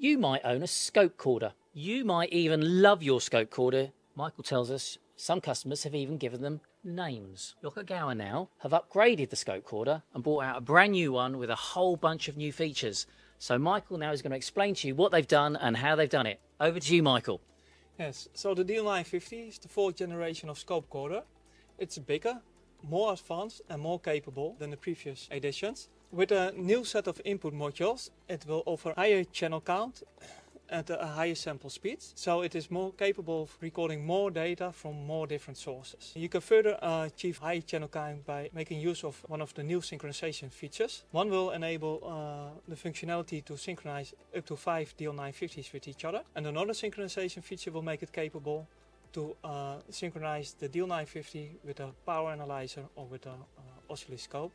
You might own a ScopeCorder. You might even love your ScopeCorder. Michael tells us some customers have even given them names. Yokogawa now have upgraded the ScopeCorder and brought out a brand new one with a whole bunch of new features. So Michael now is going to explain to you what they've done and how they've done it. Over to you, Michael. Yes, so the DL950 is the 4th generation of ScopeCorder. It's bigger, more advanced and more capable than the previous editions. With a new set of input modules, it will offer higher channel count at a higher sample speed, so it is more capable of recording more data from more different sources. You can further achieve high channel count by making use of one of the new synchronization features. One will enable the functionality to synchronize up to 5 DL950s with each other, and another synchronization feature will make it capable to synchronize the DL950 with a Power Analyzer or with an oscilloscope,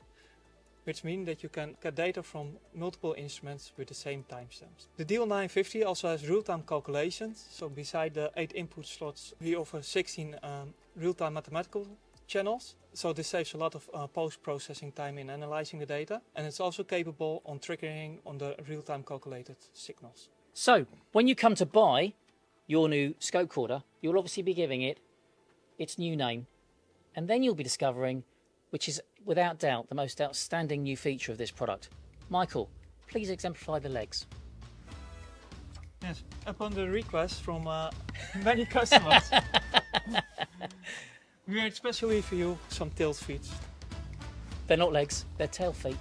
which means that you can get data from multiple instruments with the same timestamps. The DL950 also has real-time calculations, so beside the 8 input slots we offer 16 real-time mathematical channels, so this saves a lot of post-processing time in analyzing the data, and it's also capable on triggering on the real-time calculated signals. So when you come to buy your new ScopeCorder, you'll obviously be giving it its new name, and then you'll be discovering, which is without doubt the most outstanding new feature of this product. Michael, please exemplify the legs. Yes, upon the request from many customers, we made especially for you some tail feet. They're not legs, they're tail feet.